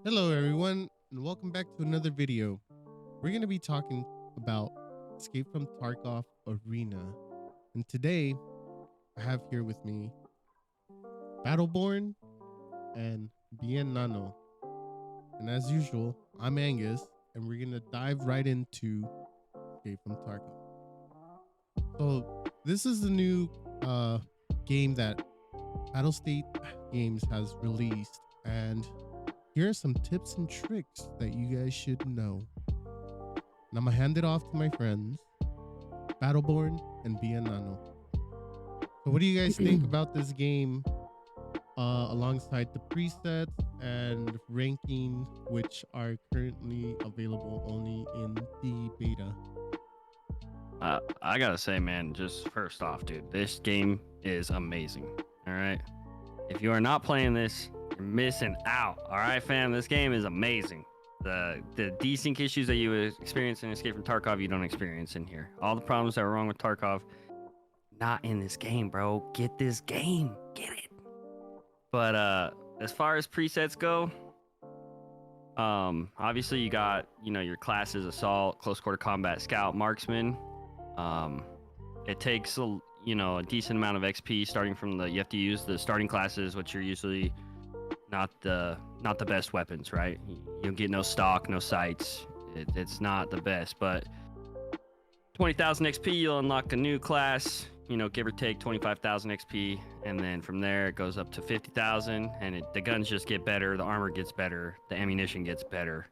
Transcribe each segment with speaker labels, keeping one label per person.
Speaker 1: Hello everyone, and welcome back to another video. We're going to be talking about Escape from Tarkov Arena. And today, I have here with me Battleborn and Bien Nano. And as usual, I'm Angus, and we're going to dive right into Escape from Tarkov. So, this is the new game that Battlestate Games has released, and here are some tips and tricks that you guys should know. And I'm gonna hand it off to my friends, Battleborn and Bienano. So what do you guys think about this game alongside the presets and ranking, which are currently available only in the beta?
Speaker 2: I gotta say, man, just first off, dude, this game is amazing. All right. If you are not playing this, you're missing out. All right, fam. This game is amazing. The desync issues that you experience in Escape from Tarkov, you don't experience in here. All the problems that were wrong with Tarkov, not in this game, bro. Get this game. Get it. But as far as presets go, obviously you got, your classes: assault, close quarter combat, scout, marksman. It takes a decent amount of XP starting from you have to use the starting classes, which are usually not the best weapons, right? You'll get no stock, no sights. It's not the best, but 20,000 XP, you'll unlock a new class, give or take 25,000 XP, and then from there it goes up to 50,000, and the guns just get better, the armor gets better, the ammunition gets better.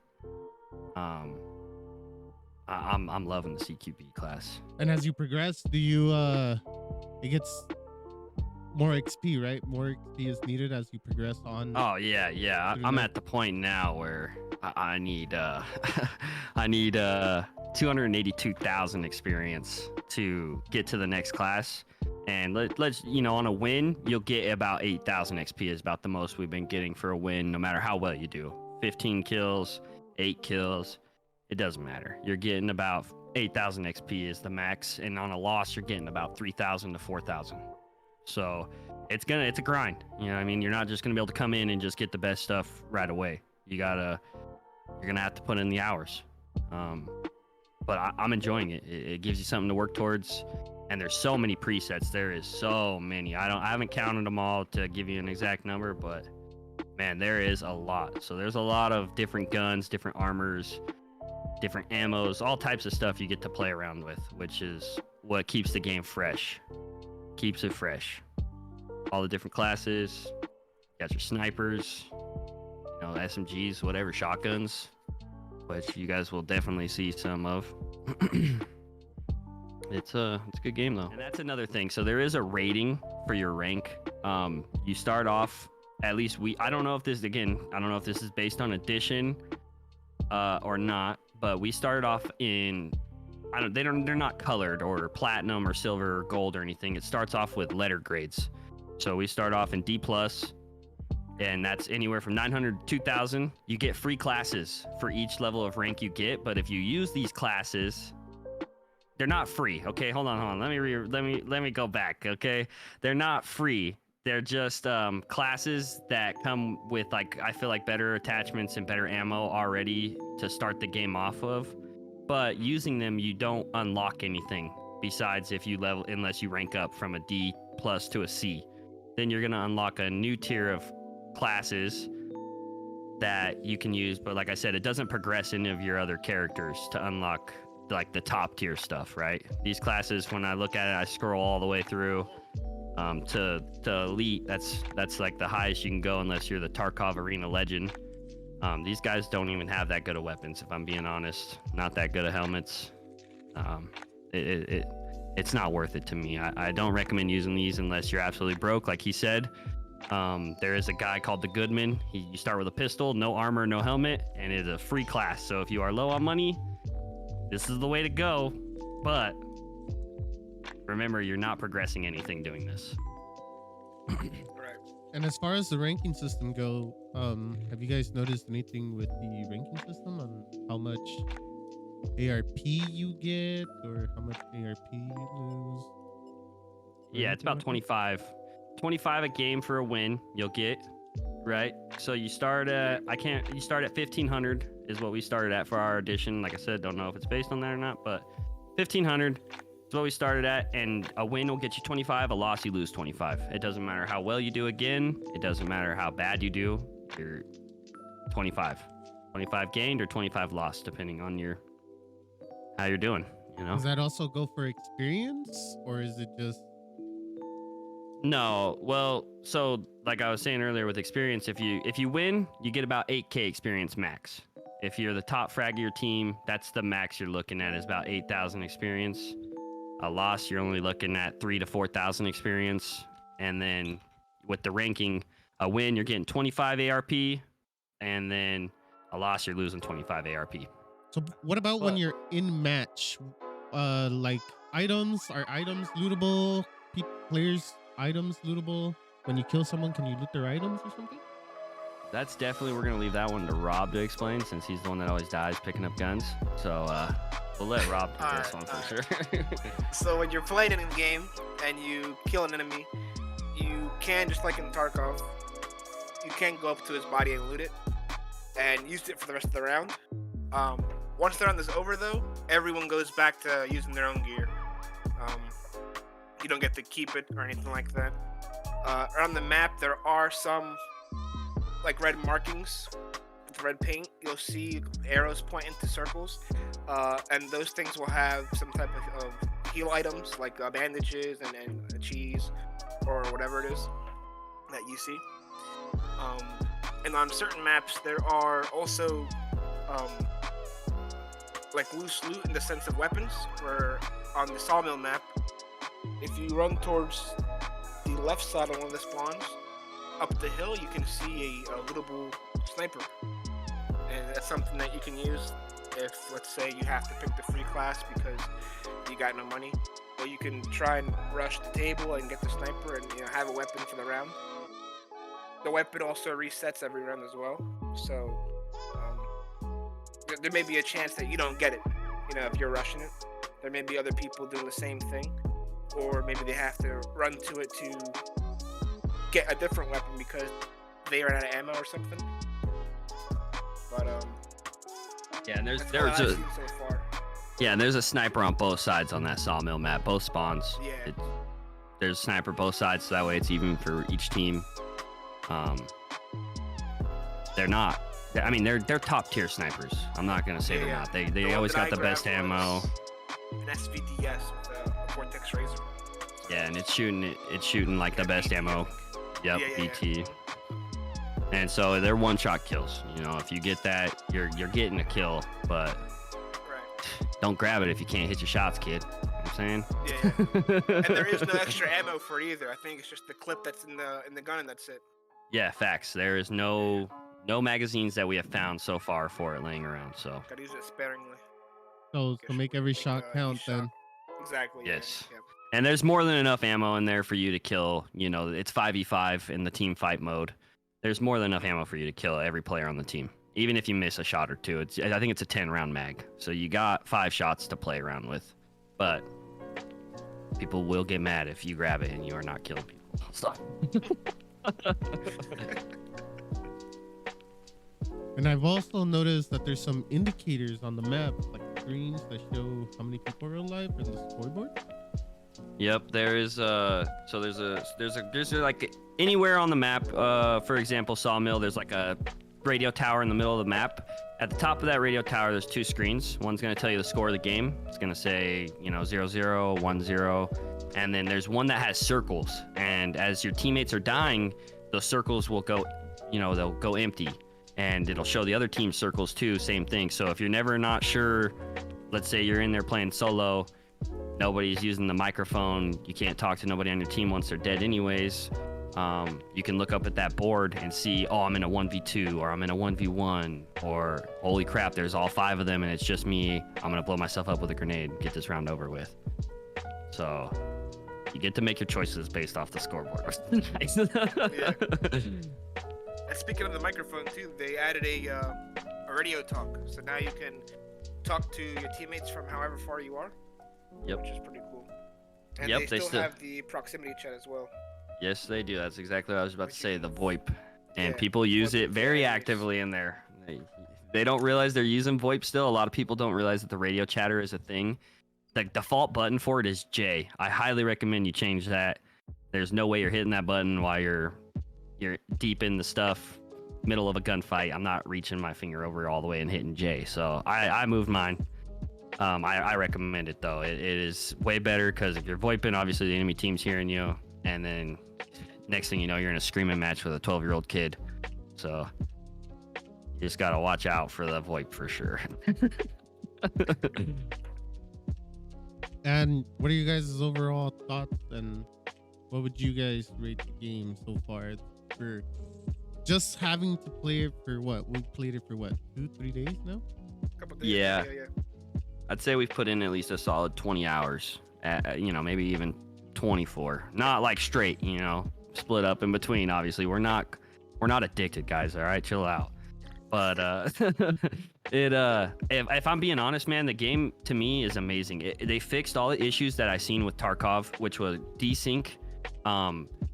Speaker 2: I'm loving the CQB class.
Speaker 1: And as you progress, do you it gets more XP, right? More XP is needed as you progress on.
Speaker 2: Oh yeah. I'm at the point now where I need I need 282,000 experience to get to the next class. And let's on a win, you'll get about 8,000 XP is about the most we've been getting for a win, no matter how well you do. 15 kills, 8 kills, it doesn't matter. You're getting about 8,000 XP is the max, and on a loss, you're getting about 3,000 to 4,000. So it's a grind. You're not just gonna be able to come in and just get the best stuff right away. You're gonna have to put in the hours. But I'm enjoying it. It gives you something to work towards, and there's so many presets. There is so many. I haven't counted them all to give you an exact number, but man, there is a lot. So there's a lot of different guns, different armors, different ammos, all types of stuff you get to play around with, which is what keeps the game fresh. Keeps it fresh. All the different classes. You got your snipers, SMGs, whatever, shotguns, which you guys will definitely see some of. It's a good game though. And that's another thing. So there is a rating for your rank. You start off, at least I don't know if this is based on edition or not, but we started off in, they're not colored or platinum or silver or gold or anything. It starts off with letter grades. So we start off in D+, and that's anywhere from 900 to 2,000. You get free classes for each level of rank you get, but if you use these classes, they're not free. Okay, hold on. Let me go back. Okay, they're not free. They're just classes that come with, I feel like, better attachments and better ammo already to start the game off of. But using them, you don't unlock anything besides unless you rank up from a D+ to a C. Then you're gonna unlock a new tier of classes that you can use. But like I said, it doesn't progress any of your other characters to unlock the top tier stuff, right? These classes, when I look at it, I scroll all the way through to elite. That's like the highest you can go unless you're the Tarkov Arena legend. These guys don't even have that good of weapons, if I'm being honest. Not that good of helmets. It's not worth it to me. I don't recommend using these unless you're absolutely broke, like he said. There is a guy called the Goodman. You start with a pistol, no armor, no helmet, and it's a free class. So if you are low on money, this is the way to go. But remember, you're not progressing anything doing this.
Speaker 1: Correct. And as far as the ranking system go, have you guys noticed anything with the ranking system on how much ARP you get or how much ARP you lose?
Speaker 2: Yeah, it's about 25 a game for a win you'll get. right? So you start at you start at 1500 is what we started at for our edition. Like I said, don't know if it's based on that or not, but 1500 is what we started at, and a win will get you 25, a loss you lose 25. It doesn't matter how well you do again. It doesn't matter how bad you do. You're 25. 25 gained or 25 lost, depending on how you're doing, you know?
Speaker 1: Does that also go for experience, or is it just?
Speaker 2: No, well, so like I was saying earlier with experience, if you win, you get about 8K experience max. If you're the top frag of your team, that's the max you're looking at is about 8,000 experience. A loss, you're only looking at 3 to 4,000 experience, and then with the ranking, a win you're getting 25 ARP, and then a loss you're losing 25 ARP.
Speaker 1: So what about when you're in match? Like items, are items lootable? Players items lootable? When you kill someone, can you loot their items or something?
Speaker 2: That's definitely, we're gonna leave that one to Rob to explain, since he's the one that always dies picking up guns. So we'll let Rob do this one for sure.
Speaker 3: So when you're playing in a game and you kill an enemy, you can, just like in Tarkov, you can go up to his body and loot it and use it for the rest of the round. Once the round is over, though, everyone goes back to using their own gear. You don't get to keep it or anything like that. Around the map, there are some like red markings with red paint. You'll see arrows pointing to circles, and those things will have some type of heal items like bandages and cheese or whatever it is that you see. And on certain maps, there are also like loose loot in the sense of weapons, where on the Sawmill map, if you run towards the left side of one of the spawns, up the hill, you can see a lootable sniper. And that's something that you can use if, let's say, you have to pick the free class because you got no money. Or you can try and rush the table and get the sniper and, you know, have a weapon for the round. The weapon also resets every round as well. So there may be a chance that you don't get it, you know, if you're rushing it. There may be other people doing the same thing, or maybe they have to run to it to get a different weapon because they ran out of ammo or something. But
Speaker 2: yeah, and there's
Speaker 3: so far.
Speaker 2: Yeah, and there's a sniper on both sides on that Sawmill map, both spawns.
Speaker 3: Yeah.
Speaker 2: There's a sniper both sides, so that way it's even for each team. They're not. I mean, they're top tier snipers. I'm not gonna say they're not. They always got the best ammo.
Speaker 3: An SVDS with a Vortex Razor.
Speaker 2: Yeah, and it's shooting like the best ammo. Yep, BT. And so they're one-shot kills. You know, if you get that, you're getting a kill, but don't grab it if you can't hit your shots, kid. You know what I'm saying?
Speaker 3: Yeah. And there is no extra ammo for it either. I think it's just the clip that's in the gun, and that's it.
Speaker 2: Yeah, facts. There is no magazines that we have found so far for it laying around. So
Speaker 3: gotta use it sparingly.
Speaker 1: So to make every shot count, then.
Speaker 3: Exactly.
Speaker 2: Yes.
Speaker 3: Yeah.
Speaker 2: And there's more than enough ammo in there for you to kill. You know, it's 5v5 in the team fight mode. There's more than enough ammo for you to kill every player on the team, even if you miss a shot or two. I think it's a 10-round mag, so you got 5 shots to play around with. But people will get mad if you grab it and you are not killing people. So.
Speaker 1: And I've also noticed that there's some indicators on the map, like screens that show how many people are alive in the scoreboard.
Speaker 2: Yep, there's like anywhere on the map. For example, Sawmill, there's like a radio tower in the middle of the map. At the top of that radio tower, there's 2 screens. One's gonna tell you the score of the game. It's gonna say, 0-0, 1-0, and then there's one that has circles. And as your teammates are dying, those circles will go, they'll go empty, and it'll show the other team's circles too. Same thing. So if you're never not sure, let's say you're in there playing solo, nobody's using the microphone, you can't talk to nobody on your team once they're dead anyways, you can look up at that board and see, oh, I'm in a 1v2 or I'm in a 1v1, or holy crap, there's all 5 of them and it's just me, I'm gonna blow myself up with a grenade and get this round over with. So you get to make your choices based off the scoreboard. Nice.
Speaker 3: Yeah. And speaking of the microphone too, they added a radio talk, so now you can talk to your teammates from however far you are.
Speaker 2: Yep.
Speaker 3: Which is pretty cool. And
Speaker 2: yep,
Speaker 3: they still have the proximity chat as well.
Speaker 2: Yes, they do. That's exactly what I was about to say. The VoIP. and
Speaker 3: Yeah,
Speaker 2: people use
Speaker 3: VoIP
Speaker 2: it very
Speaker 3: carriers.
Speaker 2: actively in there. They don't realize they're using VoIP still. A lot of people don't realize that the radio chatter is a thing. The default button for it is J. I highly recommend you change that. There's no way you're hitting that button while you're deep in the stuff, middle of a gunfight. I'm not reaching my finger over all the way and hitting J. So I moved mine. I recommend it though. It is way better because if you're VoIPing, obviously the enemy team's hearing you, and then next thing you know, you're in a screaming match with a 12-year-old kid. So you just gotta watch out for the VoIP for sure.
Speaker 1: And what are you guys' overall thoughts, and what would you guys rate the game so far for just having to play it for what? We played it for what, 2-3 days now?
Speaker 3: Couple days.
Speaker 2: Yeah. I'd say we've put in at least a solid 20 hours, maybe even 24. Not like straight, split up in between. Obviously, we're not addicted, guys. All right, chill out. But if I'm being honest, man, the game to me is amazing. They fixed all the issues that I seen with Tarkov, which was desync,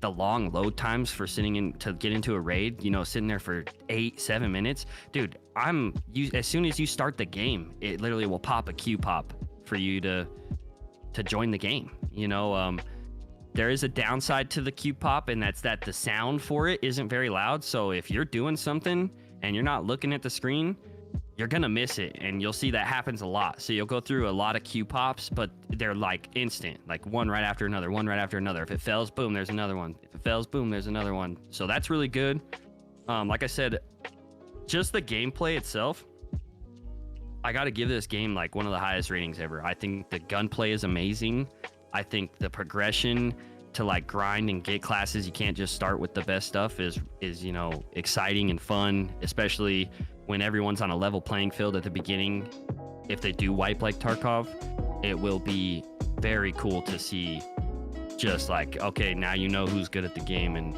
Speaker 2: the long load times for sitting in to get into a raid. Sitting there for 8-7 minutes, dude. As soon as you start the game, it literally will pop a queue pop for you to join the game. There is a downside to the queue pop, and that's that the sound for it isn't very loud. So if you're doing something and you're not looking at the screen, you're gonna miss it, and you'll see that happens a lot. So you'll go through a lot of queue pops, but they're like instant, like one right after another, one right after another. If it fails, boom, there's another one. If it fails, boom, there's another one. So that's really good. Like I said, just the gameplay itself, I gotta give this game like one of the highest ratings ever. I think the gunplay is amazing. I think the progression to like grind and get classes, you can't just start with the best stuff, is exciting and fun, especially when everyone's on a level playing field at the beginning. If they do wipe like Tarkov, it will be very cool to see, just like, okay, now who's good at the game, and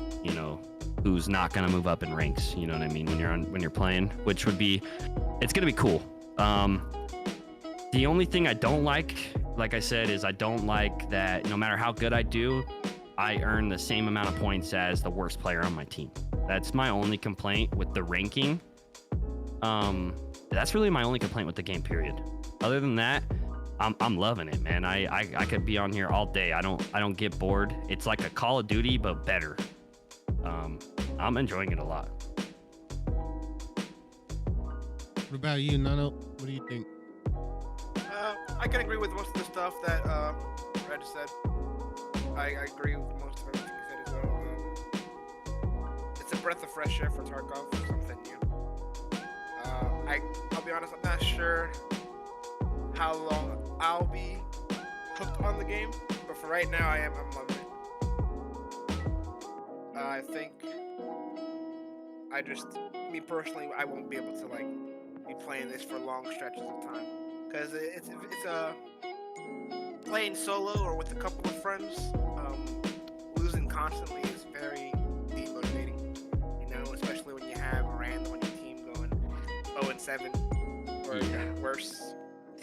Speaker 2: who's not gonna move up in ranks, you know what I mean, when you're playing, which would be, it's gonna be cool. The only thing I don't like I said, is I don't like that no matter how good I do, I earn the same amount of points as the worst player on my team. That's my only complaint with the ranking. That's really my only complaint with the game, period. Other than that, I'm loving it, man. I could be on here all day. I don't get bored. It's like a Call of Duty, but better. I'm enjoying it a lot.
Speaker 1: What about you, Nano? What do you think?
Speaker 3: I can agree with most of the stuff that Red said. I agree with most of everything he said as well. It's a breath of fresh air for Tarkov, something new. I'll be honest, I'm not sure how long I'll be hooked on the game, but for right now, I'm loving it. I think me personally, I won't be able to be playing this for long stretches of time, because it's playing solo or with a couple of friends. Losing constantly is very demotivating, especially when you have a random on your team going 0-7 or worse.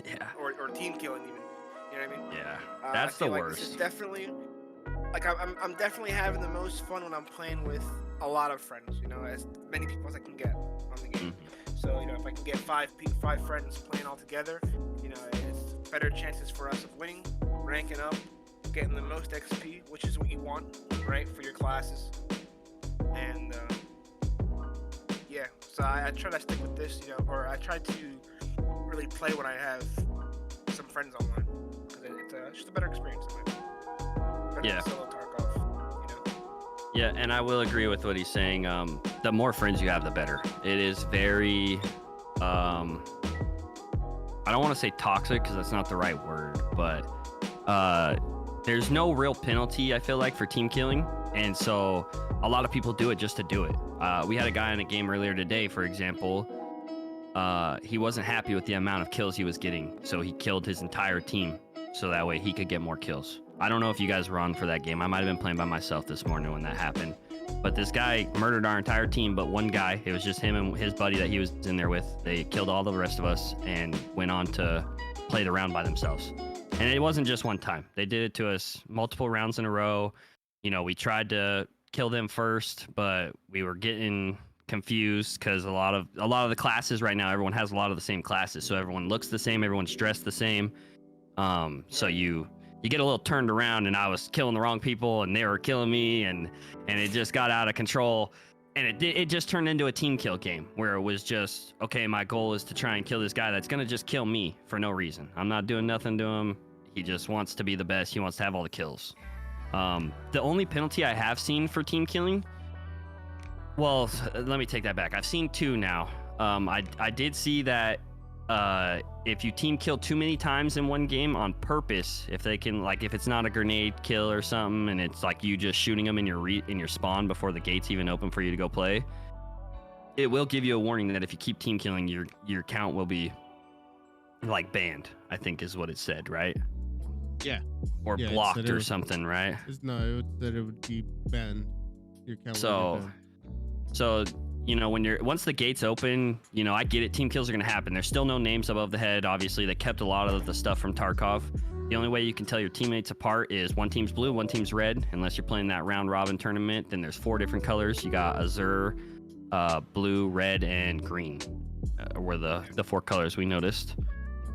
Speaker 2: Yeah.
Speaker 3: Or team killing even. You know what I mean?
Speaker 2: Yeah. That's the worst.
Speaker 3: This is definitely I'm definitely having the most fun when I'm playing with a lot of friends, as many people as I can get on the game.
Speaker 2: Mm-hmm.
Speaker 3: So, if I can get five friends playing all together, it's better chances for us of winning, ranking up, getting the most XP, which is what you want, right, for your classes. And yeah, so I try to stick with this, or I try to really play when I have some friends online, because it's just a better experience in my opinion. Better than solo Tarkov,
Speaker 2: Yeah, and I will agree with what he's saying. The more friends you have, the better. It is very, I don't want to say toxic, because that's not the right word, but there's no real penalty, I feel like, for team killing. And so a lot of people do it just to do it. We had a guy in a game earlier today, for example. He wasn't happy with the amount of kills he was getting, so he killed his entire team so that way he could get more kills. I don't know if you guys were on for that game. I might have been playing by myself this morning when that happened. But this guy murdered our entire team, but one guy. It was just him and his buddy that he was in there with. They killed all the rest of us and went on to play the round by themselves. And it wasn't just one time. They did it to us multiple rounds in a row. We tried to kill them first, but we were getting confused because a lot of the classes right now, everyone has a lot of the same classes, so everyone looks the same, everyone's dressed the same. So you get a little turned around, and I was killing the wrong people, and they were killing me, and it just got out of control. And it just turned into a team kill game where it was just, okay, my goal is to try and kill this guy that's going to just kill me for no reason. I'm not doing nothing to him. He just wants to be the best. He wants to have all the kills. The only penalty I have seen for team killing, well, let me take that back. I've seen 2 now. I did see that if you team kill too many times in one game on purpose, if they can, like, if it's not a grenade kill or something, and it's like you just shooting them in your spawn before the gates even open for you to go play, it will give you a warning that if you keep team killing, your count will be like banned, I think is what it said, right?
Speaker 1: Yeah.
Speaker 2: Or blocked or something, right?
Speaker 1: No, it said it would be banned. Your count would be banned.
Speaker 2: So you know, once the gates open, you know, I get it. Team kills are going to happen. There's still no names above the head. Obviously, they kept a lot of the stuff from Tarkov. The only way you can tell your teammates apart is one team's blue, one team's red. Unless you're playing that round robin tournament, then there's 4 different colors. You got azure, blue, red, and green were the 4 colors we noticed.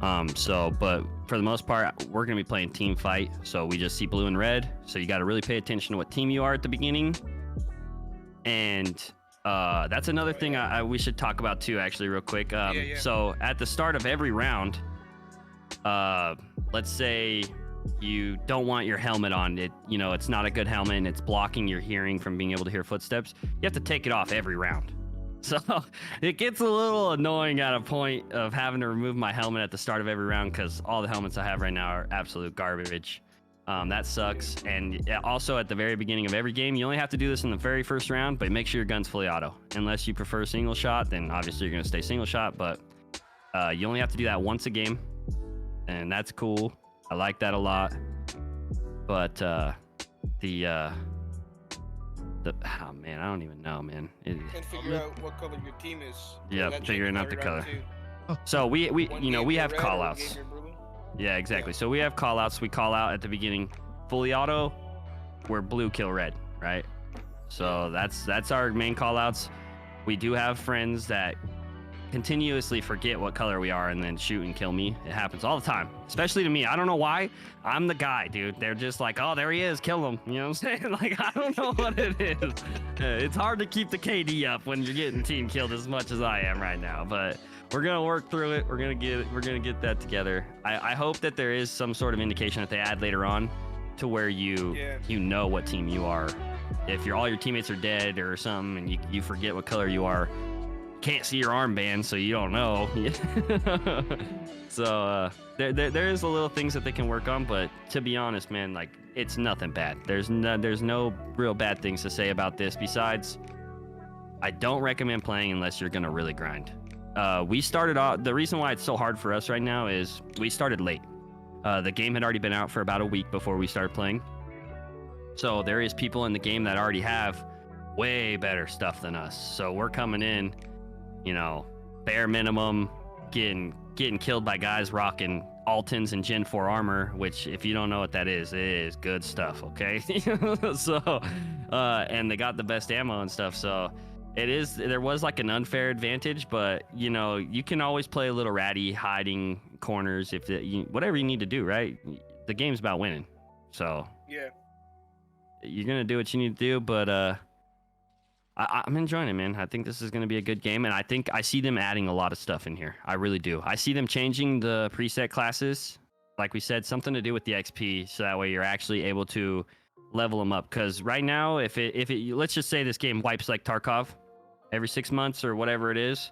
Speaker 2: But for the most part, we're going to be playing team fight. So we just see blue and red. So you got to really pay attention to what team you are at the beginning. And that's another thing we should talk about too, actually, real quick. So at the start of every round, let's say you don't want your helmet on. It's not a good helmet and it's blocking your hearing from being able to hear footsteps. You have to take it off every round. So it gets a little annoying at a point of having to remove my helmet at the start of every round because all the helmets I have right now are absolute garbage. That sucks. And also at the very beginning of every game, you only have to do this in the very first round, but make sure your gun's fully auto. Unless you prefer single shot, then obviously you're going to stay single shot, but you only have to do that once a game, and that's cool. I like that a lot. But oh man, I don't even know, man.
Speaker 3: And figure out what color your team is.
Speaker 2: Yeah, figuring out the color. So we have call outs. Yeah, exactly. So we have call outs. We call out at the beginning, fully auto, we're blue, kill red, right? So that's our main call outs. We do have friends that continuously forget what color we are and then shoot and kill me. It happens all the time, especially to me. I don't know why. I'm the guy, dude. They're just like, oh, there he is, kill him. You know what I'm saying? Like, I don't know what it is. It's hard to keep the KD up when you're getting team killed as much as I am right now, but we're gonna work through it. We're gonna get that together. I hope that there is some sort of indication that they add later on to where you know what team you are. If all your teammates are dead or something and you forget what color you are, can't see your armband, so you don't know. So there is a little things that they can work on, but to be honest, man, like, it's nothing bad. There's no real bad things to say about this besides I don't recommend playing unless you're gonna really grind. We started off, the reason why it's so hard for us right now is we started late. The game had already been out for about a week before we started playing. So there is people in the game that already have way better stuff than us. So we're coming in, bare minimum, getting killed by guys rocking Altons and Gen 4 armor, which if you don't know what that is, it is good stuff, okay? So, and they got the best ammo and stuff, so there was like an unfair advantage, but you can always play a little ratty, hiding corners, whatever you need to do, right? The game's about winning, so
Speaker 3: yeah,
Speaker 2: you're gonna do what you need to do. But I'm enjoying it, man. I think this is gonna be a good game, and I think I see them adding a lot of stuff in here. I really do. I see them changing the preset classes, like we said, something to do with the XP, so that way you're actually able to level them up. Because right now, if it let's just say this game wipes like Tarkov every 6 months or whatever it is,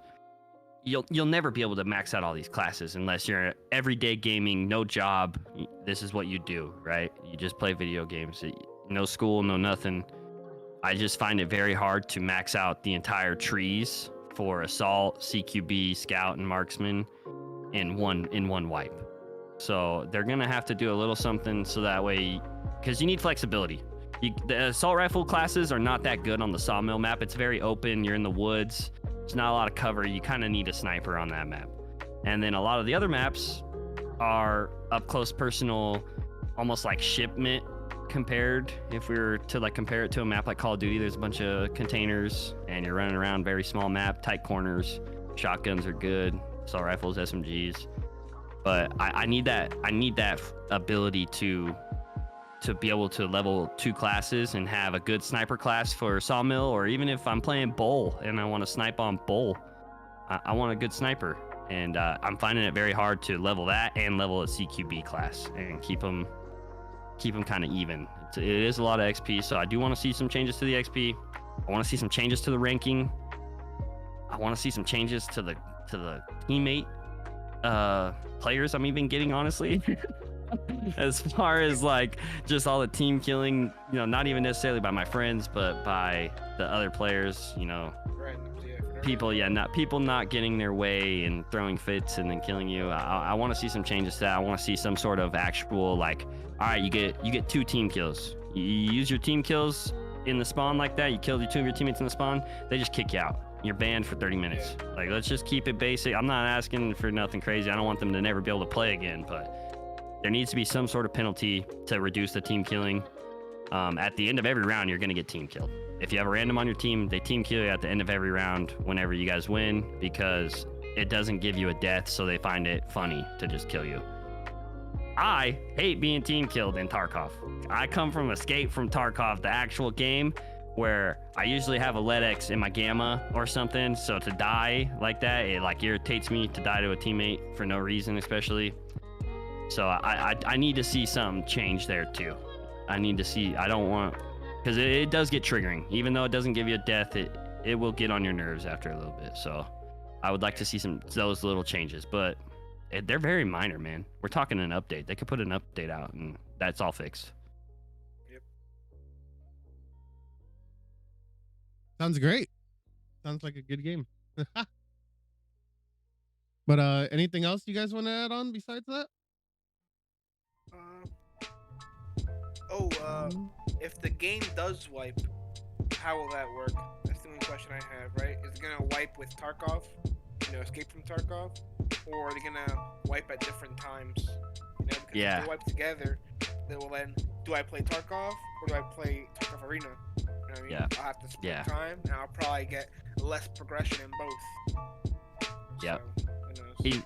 Speaker 2: you'll never be able to max out all these classes unless you're everyday gaming, no job. This is what you do, right? You just play video games, no school, no nothing. I just find it very hard to max out the entire trees for assault, CQB, scout, and marksman in one wipe. So they're gonna have to do a little something so that way, because you need flexibility. The assault rifle classes are not that good on the Sawmill map. It's very open. You're in the woods. There's not a lot of cover. You kind of need a sniper on that map. And then a lot of the other maps are up close, personal, almost like shipment compared, if we were to like compare it to a map like Call of Duty, there's a bunch of containers and you're running around, very small map, tight corners. Shotguns are good, assault rifles, SMGs. But I need that ability to be able to level 2 classes and have a good sniper class for Sawmill, or even if I'm playing Bull and I want to snipe on Bull, I want a good sniper. And I'm finding it very hard to level that and level a CQB class and keep them kind of even. It is a lot of XP, so I do want to see some changes to the XP. I want to see some changes to the ranking. I want to see some changes to the teammate players I'm even getting, honestly. As far as like just all the team killing, you know, not even necessarily by my friends, but by the other players, you know. People not getting their way and throwing fits and then killing you. I want to see some changes to that. I want to see some sort of actual, like, all right, you get 2 team kills. You use your team kills in the spawn like that. You killed 2 of your teammates in the spawn. They just kick you out. You're banned for 30 minutes. Like, let's just keep it basic. I'm not asking for nothing crazy. I don't want them to never be able to play again, but there needs to be some sort of penalty to reduce the team killing. At the end of every round, you're going to get team killed. If you have a random on your team, they team kill you at the end of every round whenever you guys win, because it doesn't give you a death, so they find it funny to just kill you. I hate being team killed in Tarkov. I come from Escape from Tarkov, the actual game, where I usually have a LEDX in my gamma or something, so to die like that, it like irritates me to die to a teammate for no reason, especially. So I need to see some change there too. I need to see, I don't want, because it does get triggering. Even though it doesn't give you a death, it will get on your nerves after a little bit. So I would like to see those little changes, but they're very minor, man. We're talking an update. They could put an update out and that's all fixed.
Speaker 3: Yep.
Speaker 1: Sounds great. Sounds like a good game. But anything else you guys want to add on besides that?
Speaker 3: If the game does wipe, how will that work? That's the only question I have, right? Is it gonna wipe with Tarkov? You know, Escape from Tarkov? Or are they gonna wipe at different times? You know, because if they wipe together, they will then, do I play Tarkov or do I play Tarkov Arena? You know what I mean?
Speaker 2: Yeah.
Speaker 3: I'll have to split time and I'll probably get less progression in both.
Speaker 2: Yep.
Speaker 3: So, who knows?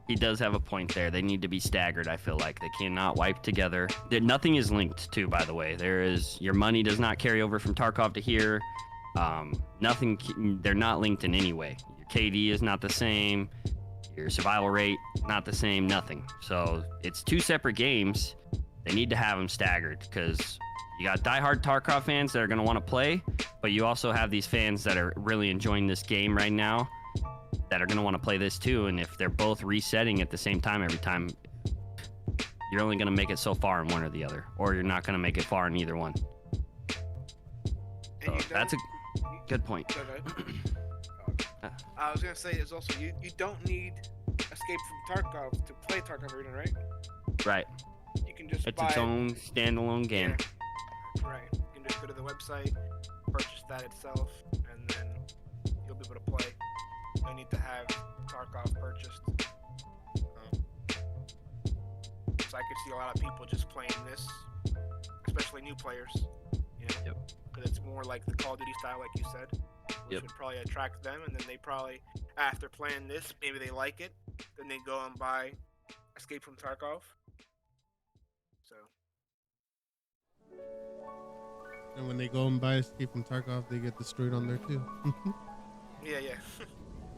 Speaker 2: He does have a point there. They need to be staggered. I feel like they cannot wipe together. Nothing is linked too, by the way. Your money does not carry over from Tarkov to here. They're not linked in any way. Your KD is not the same. Your survival rate, not the same, nothing. So it's 2 separate games. They need to have them staggered, because you got diehard Tarkov fans that are going to want to play, but you also have these fans that are really enjoying this game right now that are going to want to play this too. And if they're both resetting at the same time every time, you're only going to make it so far in one or the other, or you're not going to make it far in either one. So that's a good point.
Speaker 3: I was going to say is also, you don't need Escape from Tarkov to play Tarkov Arena, right?
Speaker 2: Right.
Speaker 3: You can just
Speaker 2: it's
Speaker 3: buy
Speaker 2: its own standalone game.
Speaker 3: Yeah. Right. You can just go to the website, purchase that itself, and then you'll be able to play. No need to have Tarkov purchased. So I could see a lot of people just playing this, especially new players. You know?
Speaker 2: Yep.
Speaker 3: Because it's more like the Call of Duty style, like you said, which would probably attract them. And then they probably, after playing this, maybe they like it. Then they go and buy Escape from Tarkov. So.
Speaker 1: And when they go and buy Escape from Tarkov, they get destroyed on there too.
Speaker 3: Yeah.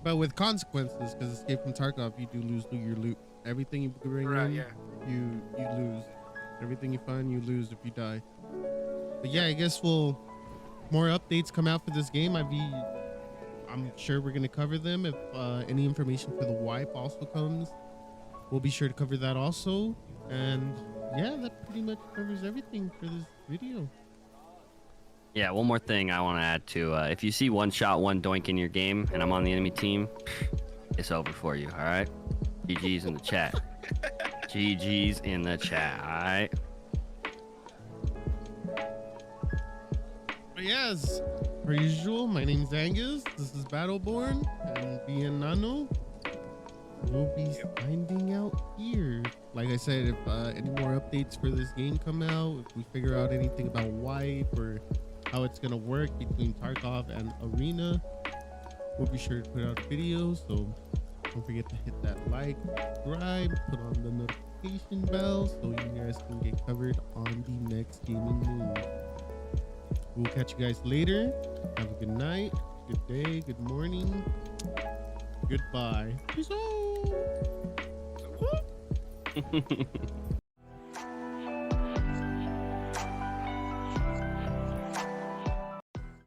Speaker 1: But with consequences, because Escape from Tarkov, you do lose your loot. Everything you bring in, you lose. Everything you find, you lose if you die. But yeah, I guess more updates come out for this game. I'm sure we're gonna cover them. If any information for the wipe also comes, we'll be sure to cover that also. And yeah, that pretty much covers everything for this video.
Speaker 2: Yeah, one more thing I want to add to, if you see one shot, one doink in your game, and I'm on the enemy team, it's over for you, all right? GG's in the chat. GG's in the chat, all right?
Speaker 1: But yes, per usual, my name's Angus. This is Battleborn, and being Nano. we'll be finding out here. Like I said, if any more updates for this game come out, if we figure out anything about wipe or how it's gonna work between Tarkov and Arena, we'll be sure to put out videos. So don't forget to hit that like, subscribe, put on the notification bell so you guys can get covered on the next gaming news. We'll catch you guys later. Have a good night, good day, good morning, goodbye. Peace out.